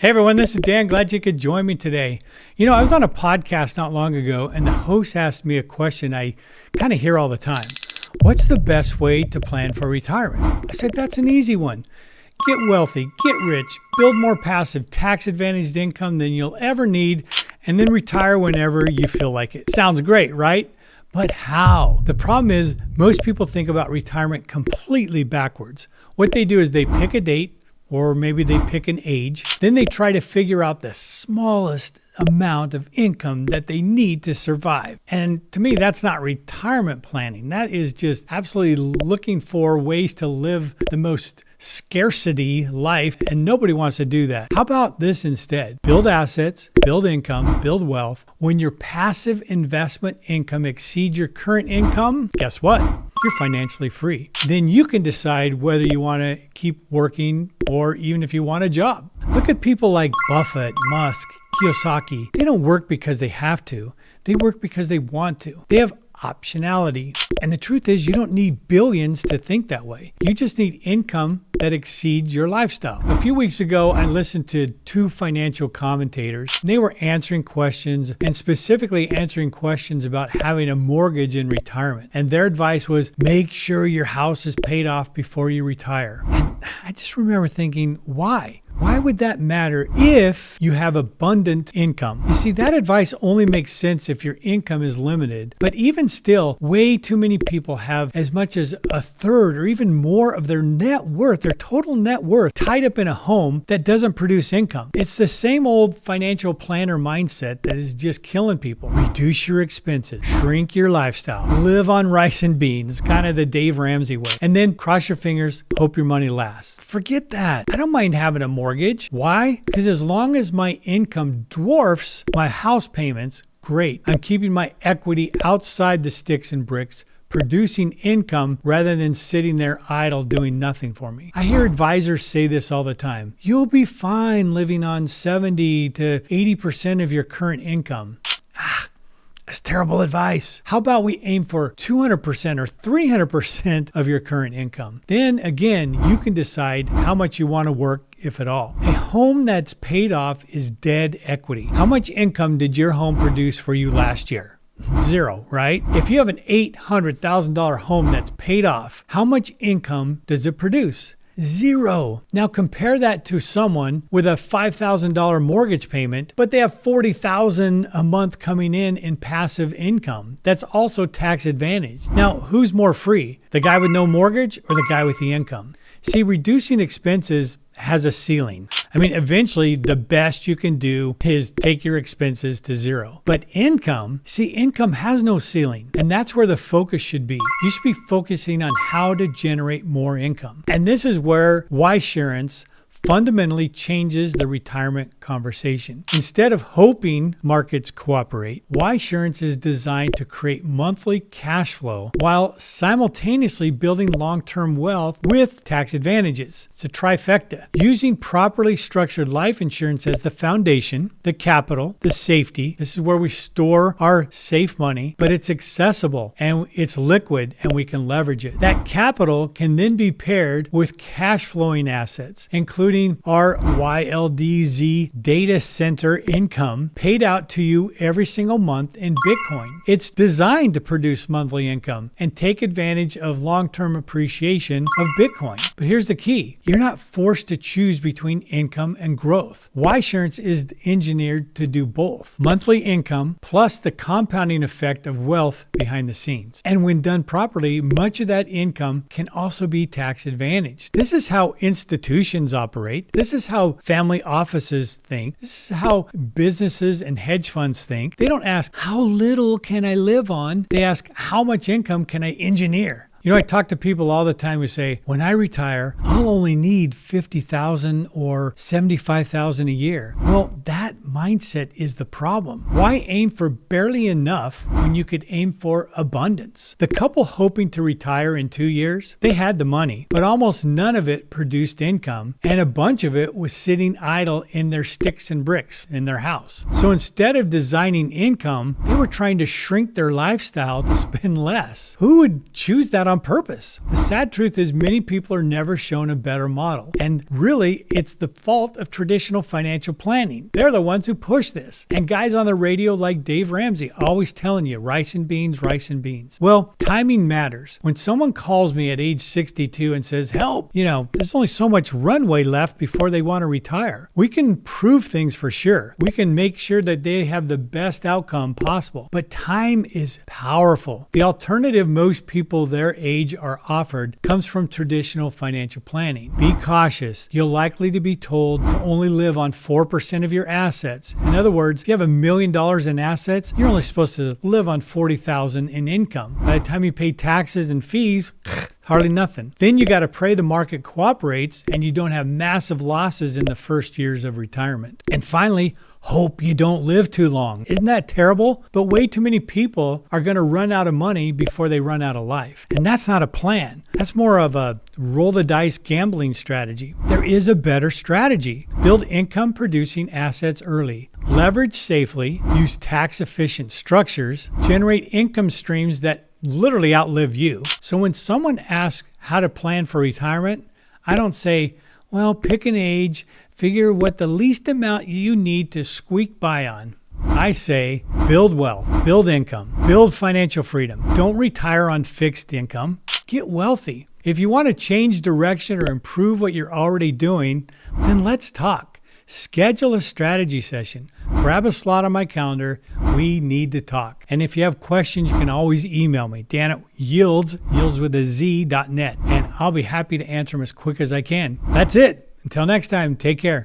Hey everyone, this is Dan. Glad you could join me today. I was on a podcast not long ago and the host asked me a question I kind of hear all the time. What's the best way to plan for retirement? I said, that's an easy one. Get wealthy, get rich, build more passive tax-advantaged income than you'll ever need, and then retire whenever you feel like it. Sounds great, right? But how? The problem is most people think about retirement completely backwards. What they do is they pick a date, or maybe they pick an age. Then they try to figure out the smallest amount of income that they need to survive. And to me, that's not retirement planning. That is just absolutely looking for ways to live the most scarcity life, and nobody wants to do that. How about this instead? Build assets, build income, build wealth. When your passive investment income exceeds your current income, guess what? You're financially free. Then you can decide whether you want to keep working or even if you want a job. Look at people like Buffett, Musk, Kiyosaki. They don't work because they have to. They work because they want to. They have optionality. And the truth is, you don't need billions to think that way. You just need income that exceeds your lifestyle. A few weeks ago, I listened to two financial commentators. They were answering questions, and specifically answering questions about having a mortgage in retirement. And their advice was, make sure your house is paid off before you retire. And I just remember thinking, why? Why would that matter if you have abundant income? You see, that advice only makes sense if your income is limited. But even still, way too many people have as much as a third or even more of their net worth, their total net worth, tied up in a home that doesn't produce income. It's the same old financial planner mindset that is just killing people. Reduce your expenses, shrink your lifestyle, live on rice and beans, kind of the Dave Ramsey way. And then cross your fingers, hope your money lasts. Forget that. I don't mind having a mortgage. Why? Because as long as my income dwarfs my house payments, great. I'm keeping my equity outside the sticks and bricks, producing income rather than sitting there idle doing nothing for me. I hear advisors say this all the time. You'll be fine living on 70 to 80% of your current income. That's terrible advice. How about we aim for 200% or 300% of your current income? Then again, you can decide how much you want to work, if at all. A home that's paid off is dead equity. How much income did your home produce for you last year? Zero, right? If you have an $800,000 home that's paid off, how much income does it produce? Zero. Now compare that to someone with a $5,000 mortgage payment, but they have $40,000 a month coming in passive income. That's also tax advantage. Now, who's more free? The guy with no mortgage or the guy with the income? See, reducing expenses has a ceiling. Eventually the best you can do is take your expenses to zero. But income has no ceiling. And that's where the focus should be. You should be focusing on how to generate more income. And this is where Ysurance fundamentally changes the retirement conversation. Instead of hoping markets cooperate, Ysurance is designed to create monthly cash flow while simultaneously building long-term wealth with tax advantages. It's a trifecta. Using properly structured life insurance as the foundation, the capital, the safety. This is where we store our safe money, but it's accessible and it's liquid and we can leverage it. That capital can then be paired with cash flowing assets, including our YLDZ data center income paid out to you every single month in Bitcoin. It's designed to produce monthly income and take advantage of long-term appreciation of Bitcoin. But here's the key. You're not forced to choose between income and growth. Ysurance is engineered to do both. Monthly income plus the compounding effect of wealth behind the scenes. And when done properly, much of that income can also be tax advantaged. This is how institutions operate. This is how family offices think. This is how businesses and hedge funds think. They don't ask, how little can I live on? They ask, how much income can I engineer? I talk to people all the time who say, when I retire, I'll only need $50,000 or $75,000 a year. Well, that mindset is the problem. Why aim for barely enough when you could aim for abundance? The couple hoping to retire in 2 years, they had the money, but almost none of it produced income, and a bunch of it was sitting idle in their sticks and bricks in their house. So instead of designing income, they were trying to shrink their lifestyle to spend less. Who would choose that on purpose? The sad truth is many people are never shown a better model. And really, it's the fault of traditional financial planning. They're the ones who push this. And guys on the radio like Dave Ramsey always telling you rice and beans, rice and beans. Well, timing matters. When someone calls me at age 62 and says, help, there's only so much runway left before they want to retire. We can improve things for sure. We can make sure that they have the best outcome possible. But time is powerful. The alternative most people their age are offered comes from traditional financial planning. Be cautious. You're likely to be told to only live on 4% of your assets. In other words, if you have $1 million in assets, you're only supposed to live on $40,000 in income. By the time you pay taxes and fees, hardly nothing. Then you got to pray the market cooperates and you don't have massive losses in the first years of retirement. And finally, hope you don't live too long. Isn't that terrible? But way too many people are going to run out of money before they run out of life. And that's not a plan. That's more of a roll the dice gambling strategy. There is a better strategy. Build income producing assets early. Leverage safely. Use tax efficient structures. Generate income streams that literally outlive you. So when someone asks how to plan for retirement, I don't say, well, pick an age, figure what the least amount you need to squeak by on. I say, build wealth, build income, build financial freedom. Don't retire on fixed income. Get wealthy. If you want to change direction or improve what you're already doing, then let's talk. Schedule a strategy session. Grab a slot on my calendar. We need to talk. And if you have questions, you can always email me, dan@yields with a Z.net, and I'll be happy to answer them as quick as I can. That's it. Until next time, take care.